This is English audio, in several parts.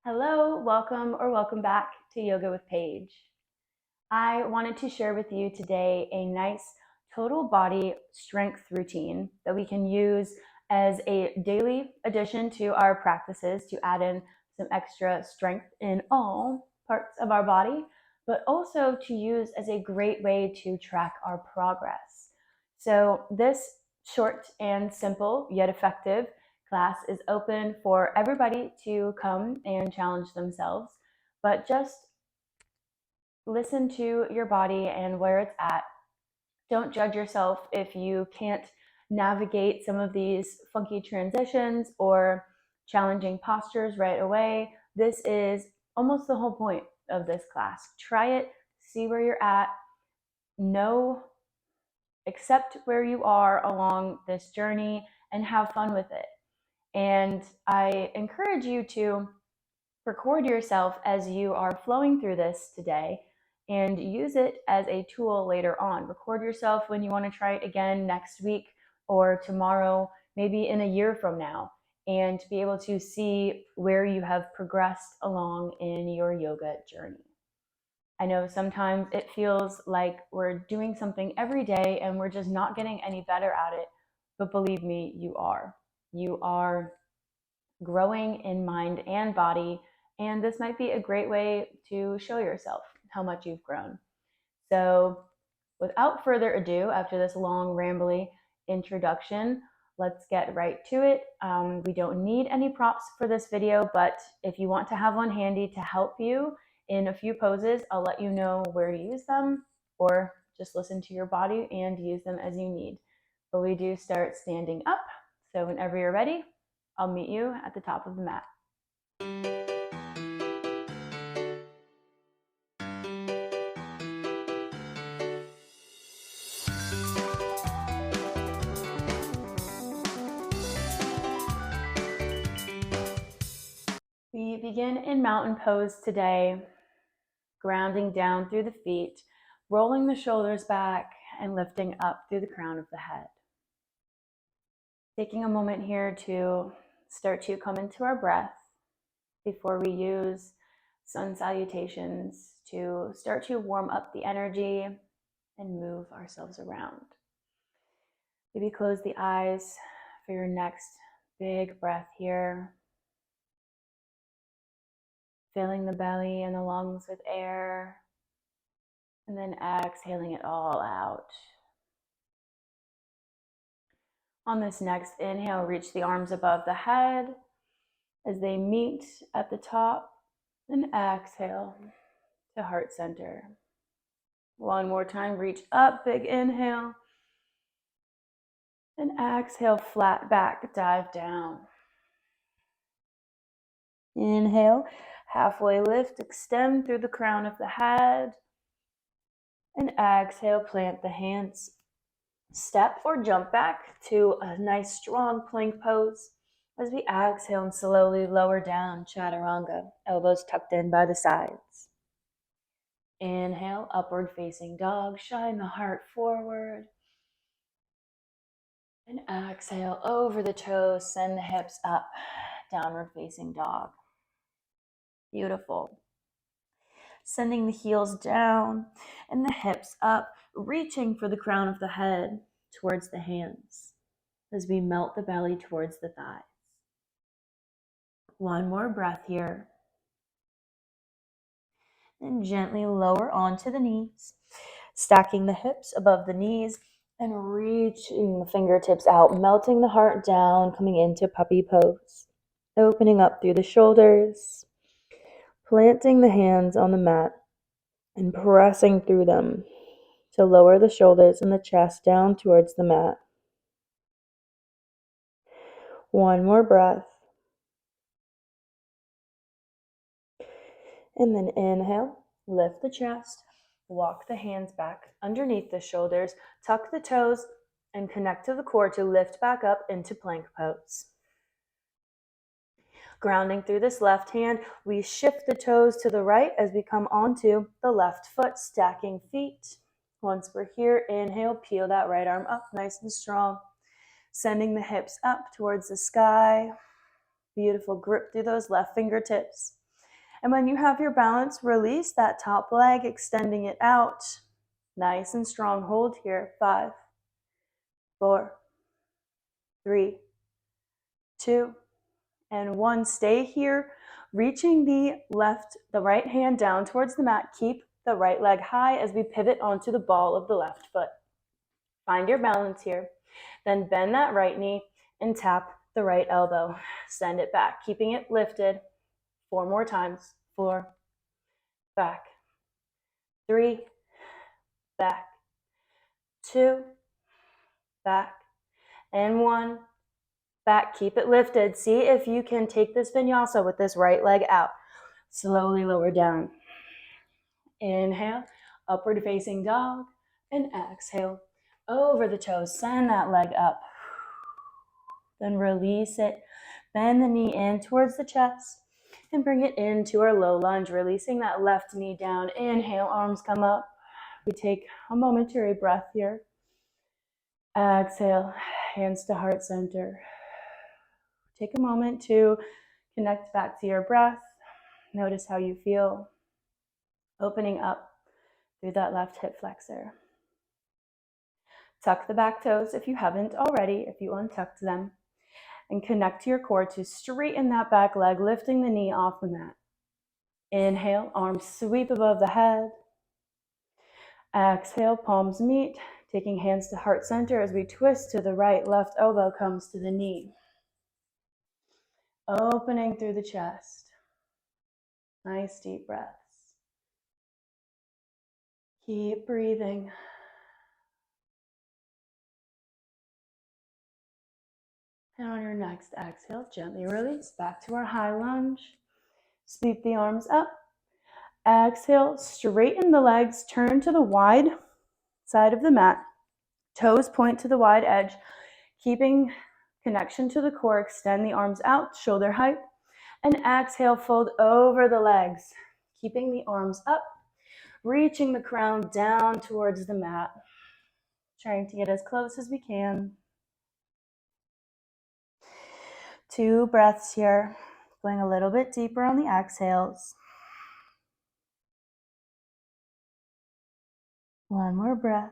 Hello, welcome back to Yoga with Paige. I wanted to share with you today a nice total body strength routine that we can use as a daily addition to our practices to add in some extra strength in all parts of our body, but also to use as a great way to track our progress. So this short and simple yet effective class is open for everybody to come and challenge themselves, but just listen to your body and where it's at. Don't judge yourself if you can't navigate some of these funky transitions or challenging postures right away. This is almost the whole point of this class. Try it, see where you're at, know, accept where you are along this journey, and have fun with it. And I encourage you to record yourself as you are flowing through this today and use it as a tool later on. Record yourself when you want to try it again next week or tomorrow, maybe in a year from now, and to be able to see where you have progressed along in your yoga journey. I know sometimes it feels like we're doing something every day and we're just not getting any better at it, but believe me, you are. You are growing in mind and body, and this might be a great way to show yourself how much you've grown. So without further ado, after this long rambly introduction, let's get right to it. We don't need any props for this video, but if you want to have one handy to help you in a few poses, I'll let you know where to use them, or just listen to your body and use them as you need. But we do start standing up, so whenever you're ready, I'll meet you at the top of the mat. We begin in mountain pose today, grounding down through the feet, rolling the shoulders back, and lifting up through the crown of the head. Taking a moment here to start to come into our breath before we use sun salutations to start to warm up the energy and move ourselves around. Maybe close the eyes for your next big breath here. Filling the belly and the lungs with air, and then exhaling it all out. On this next inhale, reach the arms above the head as they meet at the top, and exhale to heart center. One more time, reach up, big inhale, and exhale, flat back, dive down. Inhale, halfway lift, extend through the crown of the head, and exhale, plant the hands. Step or jump back to a nice strong plank pose as we exhale and slowly lower down, chaturanga, elbows tucked in by the sides. Inhale, upward facing dog, shine the heart forward. And exhale, over the toes, send the hips up, downward facing dog. Beautiful. Sending the heels down and the hips up, reaching for the crown of the head towards the hands as we melt the belly towards the thighs. One more breath here. And gently lower onto the knees, stacking the hips above the knees and reaching the fingertips out, melting the heart down, coming into puppy pose. Opening up through the shoulders, planting the hands on the mat and pressing through them to lower the shoulders and the chest down towards the mat. One more breath. And then inhale, lift the chest, walk the hands back underneath the shoulders, tuck the toes, and connect to the core to lift back up into plank pose. Grounding through this left hand, we shift the toes to the right as we come onto the left foot, stacking feet. Once we're here, inhale, peel that right arm up nice and strong, sending the hips up towards the sky. Beautiful, grip through those left fingertips. And when you have your balance, release that top leg, extending it out. Nice and strong. Hold here. 5, 4, 3, 2, and 1. Stay here, reaching the right hand down towards the mat. Keep the right leg high as we pivot onto the ball of the left foot. Find your balance here. Then bend that right knee and tap the right elbow. Send it back, keeping it lifted. 4 more times. 4, back. 3, back. 2, back. And 1, back. Keep it lifted. See if you can take this vinyasa with this right leg out. Slowly lower down. Inhale, upward facing dog, and exhale, over the toes. Send that leg up. Then release it. Bend the knee in towards the chest and bring it into our low lunge, releasing that left knee down. Inhale, arms come up. We take a momentary breath here. Exhale, hands to heart center. Take a moment to connect back to your breath. Notice how you feel. Opening up through that left hip flexor. Tuck the back toes if you haven't already, if you untucked them. And connect to your core to straighten that back leg, lifting the knee off the mat. Inhale, arms sweep above the head. Exhale, palms meet, taking hands to heart center as we twist to the right, left elbow comes to the knee. Opening through the chest. Nice deep breaths. Keep breathing. And on your next exhale, gently release back to our high lunge. Sweep the arms up. Exhale, straighten the legs, turn to the wide side of the mat. Toes point to the wide edge, keeping connection to the core. Extend the arms out, shoulder height. And exhale, fold over the legs, keeping the arms up, reaching the crown down towards the mat. Trying to get as close as we can. 2 breaths here, going a little bit deeper on the exhales. 1 more breath.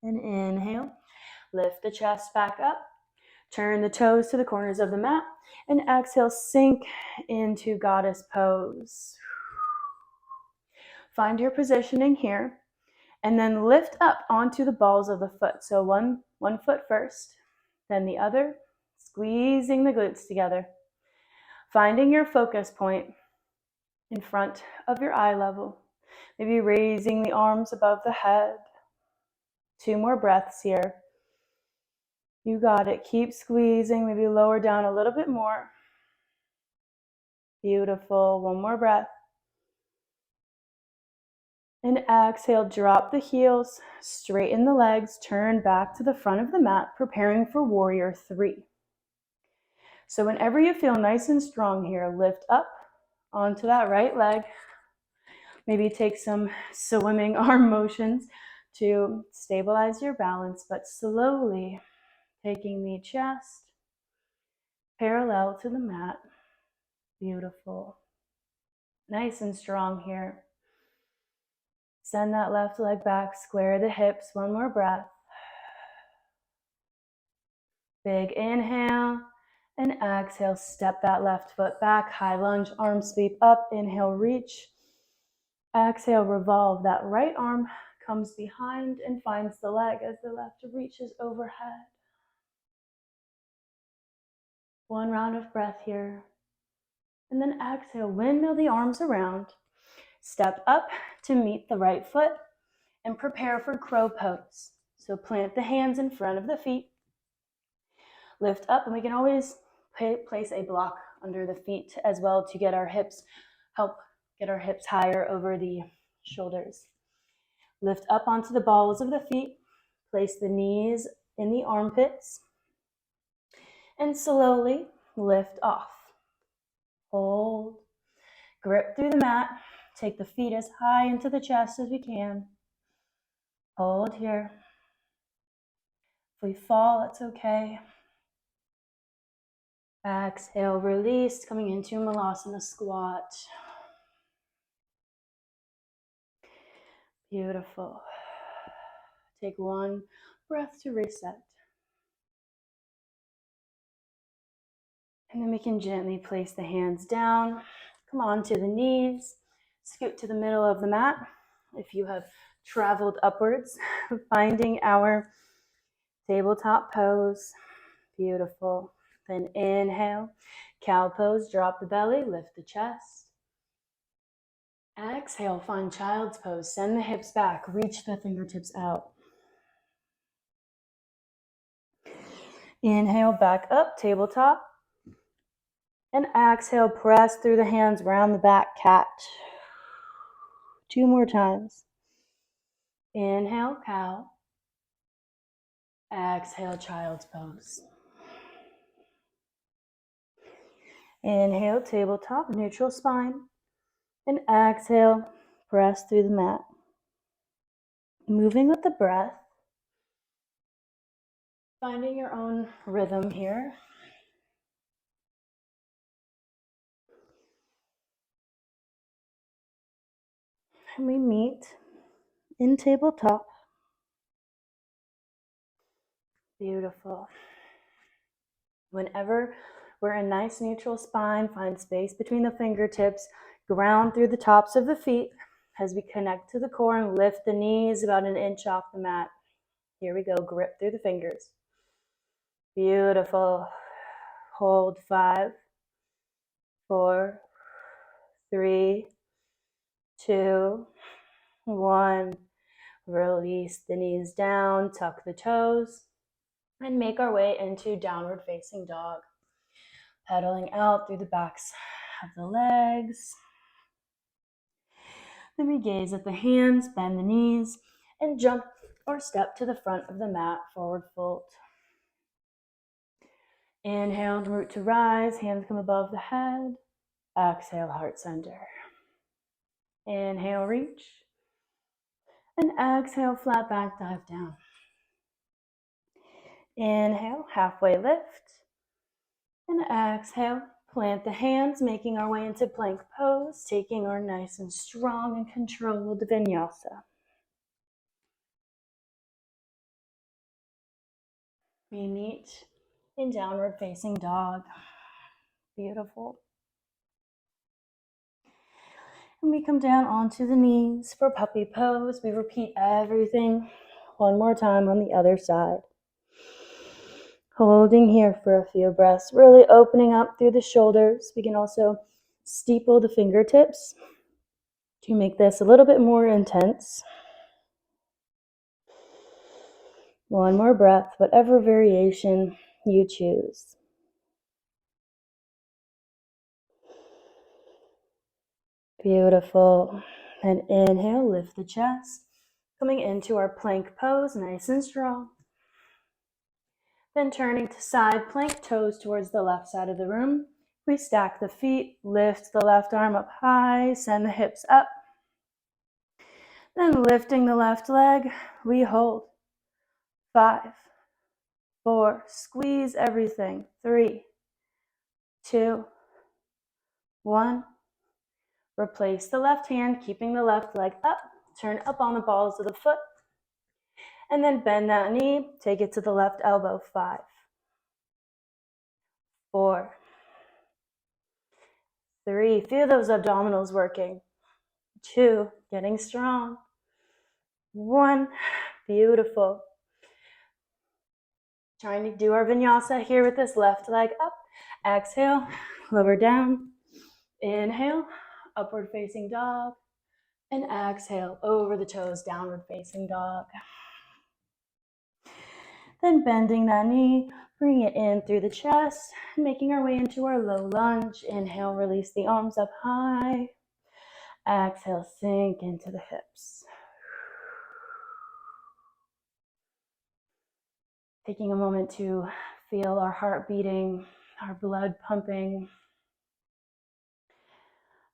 And inhale, lift the chest back up, turn the toes to the corners of the mat, and exhale, sink into goddess pose. Find your positioning here, and then lift up onto the balls of the foot. So one foot first, then the other, squeezing the glutes together. Finding your focus point in front of your eye level. Maybe raising the arms above the head. 2 more breaths here. You got it. Keep squeezing. Maybe lower down a little bit more. Beautiful. 1 more breath. And exhale, drop the heels, straighten the legs, turn back to the front of the mat, preparing for warrior 3. So whenever you feel nice and strong here, lift up onto that right leg. Maybe take some swimming arm motions to stabilize your balance, but slowly taking the chest parallel to the mat. Beautiful. Nice and strong here. Send that left leg back, square the hips. 1 more breath. Big inhale and exhale. Step that left foot back, high lunge, arm sweep up. Inhale, reach. Exhale, revolve. That right arm comes behind and finds the leg as the left reaches overhead. 1 round of breath here. And then exhale, windmill the arms around. Step up to meet the right foot and prepare for crow pose. So plant the hands in front of the feet. Lift up, and we can always place a block under the feet as well to get our hips, help get our hips higher over the shoulders. Lift up onto the balls of the feet. Place the knees in the armpits. And slowly lift off. Hold. Grip through the mat. Take the feet as high into the chest as we can. Hold here. If we fall, it's okay. Exhale, release, coming into Malasana squat. Beautiful. Take one breath to reset. And then we can gently place the hands down. Come on to the knees. Scoot to the middle of the mat. If you have traveled upwards, finding our tabletop pose. Beautiful. Then inhale, cow pose, drop the belly, lift the chest. Exhale, find child's pose. Send the hips back, reach the fingertips out. Inhale, back up, tabletop. And exhale, press through the hands, round the back, cat. 2 more times. Inhale, cow. Exhale, child's pose. Inhale, tabletop, neutral spine. And exhale, press through the mat. Moving with the breath. Finding your own rhythm here. And we meet in tabletop. Beautiful. Whenever we're in nice neutral spine, find space between the fingertips, ground through the tops of the feet as we connect to the core and lift the knees about an inch off the mat. Here we go, grip through the fingers. Beautiful. Hold 5, 4, 3, 2, 1. Release the knees down, tuck the toes, and make our way into downward facing dog. Pedaling out through the backs of the legs. Then we gaze at the hands, bend the knees, and jump or step to the front of the mat, forward fold. Inhale, root to rise, hands come above the head. Exhale, heart center. Inhale, reach. And exhale, flat back, dive down. Inhale, halfway lift. And exhale, plant the hands, making our way into plank pose, taking our nice and strong and controlled vinyasa. We meet in downward facing dog. Beautiful. And we come down onto the knees for puppy pose. We repeat everything one more time on the other side. Holding here for a few breaths, really opening up through the shoulders. We can also steeple the fingertips to make this a little bit more intense. One more breath, whatever variation you choose. Beautiful. And inhale, lift the chest. Coming into our plank pose, nice and strong. Then turning to side plank, toes towards the left side of the room. We stack the feet, lift the left arm up high, send the hips up. Then lifting the left leg, we hold. 5, 4, squeeze everything. 3, 2, 1. Replace the left hand, keeping the left leg up. Turn up on the balls of the foot. And then bend that knee, take it to the left elbow. 5, 4, 3. Feel those abdominals working. 2, getting strong. 1, beautiful. Trying to do our vinyasa here with this left leg up. Exhale, lower down. Inhale, upward facing dog. And exhale, over the toes, downward facing dog. Then bending that knee, bring it in through the chest, making our way into our low lunge. Inhale, release the arms up high. Exhale, sink into the hips. Taking a moment to feel our heart beating, our blood pumping.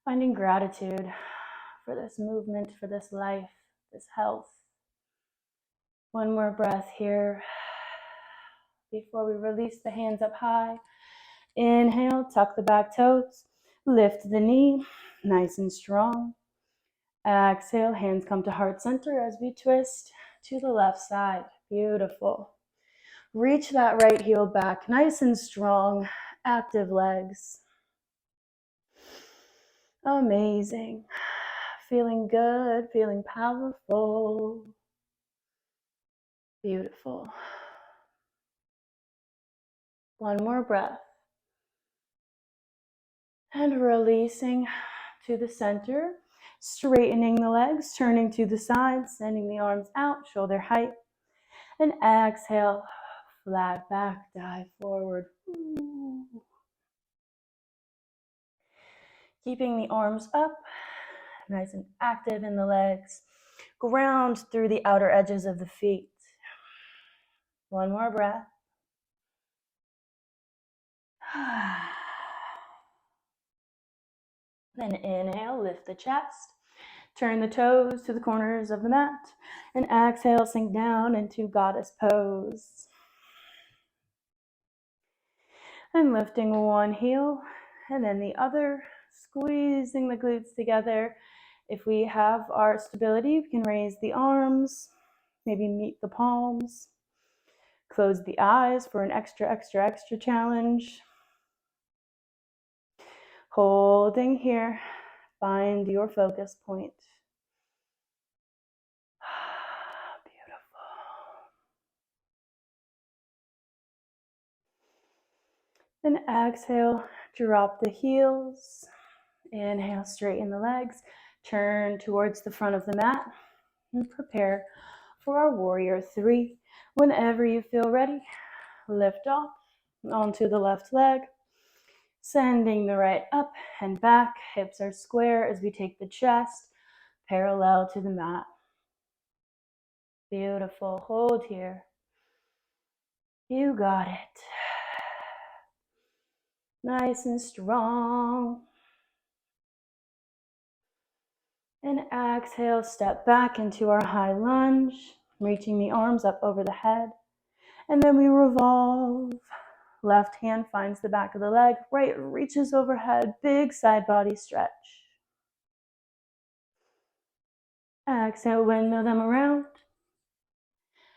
Finding gratitude for this movement, for this life, this health. One more breath here before we release the hands up high Inhale, tuck the back toes, lift the knee, nice and strong. Exhale, hands come to heart center as we twist to the left side. Beautiful. Reach that right heel back, nice and strong, active legs. Amazing. Feeling good, feeling powerful. Beautiful. One more breath. And releasing to the center, straightening the legs, turning to the side, sending the arms out, shoulder height. And exhale, flat back, dive forward. Ooh. Keeping the arms up, nice and active in the legs. Ground through the outer edges of the feet. One more breath. Then inhale, lift the chest. Turn the toes to the corners of the mat. And exhale, sink down into goddess pose. And lifting one heel and then the other, squeezing the glutes together. If we have our stability, we can raise the arms, maybe meet the palms. Close the eyes for an extra challenge. Holding here, find your focus point. Beautiful. Then exhale, drop the heels. Inhale, straighten the legs. Turn towards the front of the mat and prepare for our warrior three. Whenever you feel ready, lift off onto the left leg. Sending the right up and back. Hips are square as we take the chest parallel to the mat. Beautiful. Hold here. You got it. Nice and strong. And exhale, step back into our high lunge, reaching the arms up over the head. And then we revolve. Left hand finds the back of the leg, right reaches overhead, big side body stretch. Exhale, windmill them around.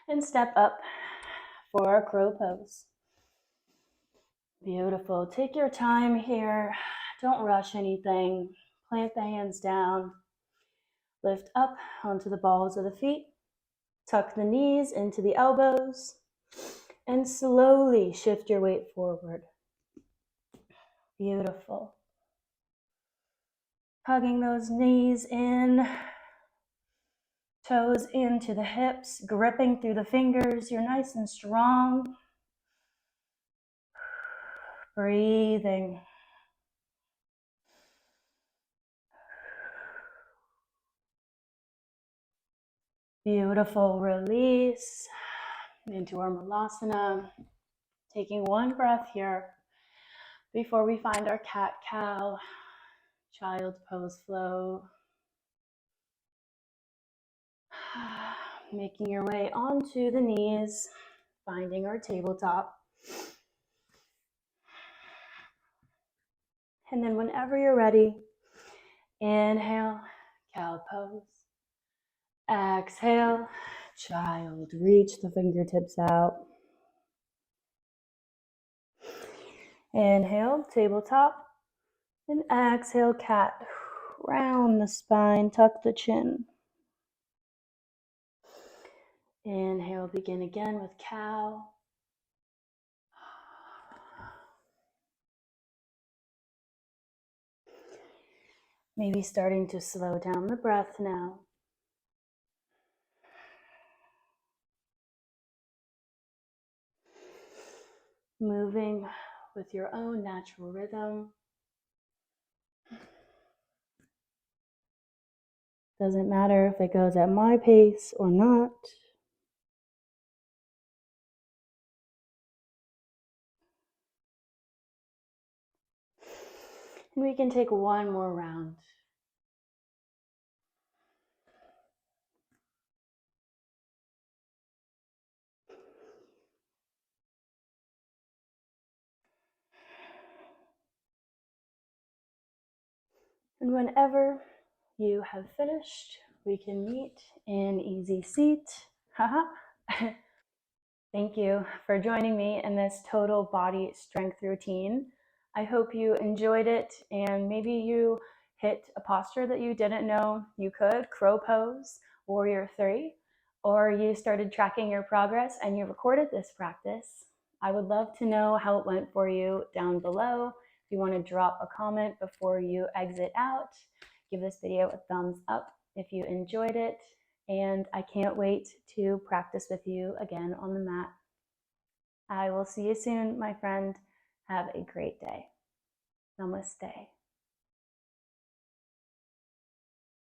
And step up for our crow pose. Beautiful. Take your time here. Don't rush anything. Plant the hands down. Lift up onto the balls of the feet. Tuck the knees into the elbows. And slowly shift your weight forward. Beautiful. Hugging those knees in. Toes into the hips. Gripping through the fingers. You're nice and strong. Breathing. Beautiful. Release into our Malasana. Taking one breath here before we find our cat-cow, child's pose flow. Making your way onto the knees, finding our tabletop. And then whenever you're ready, inhale, cow pose. Exhale, child. Reach the fingertips out. Inhale, tabletop. And exhale, cat. Round the spine, tuck the chin. Inhale, begin again with cow. Maybe starting to slow down the breath now. Moving with your own natural rhythm. Doesn't matter if it goes at my pace or not. And we can take one more round. And whenever you have finished, we can meet in easy seat. Haha. Thank you for joining me in this total body strength routine. I hope you enjoyed it and maybe you hit a posture that you didn't know you could, crow pose, warrior three, or you started tracking your progress and you recorded this practice. I would love to know how it went for you down below. If you want to drop a comment before you exit out, give this video a thumbs up if you enjoyed it. And I can't wait to practice with you again on the mat. I will see you soon, my friend. Have a great day. Namaste.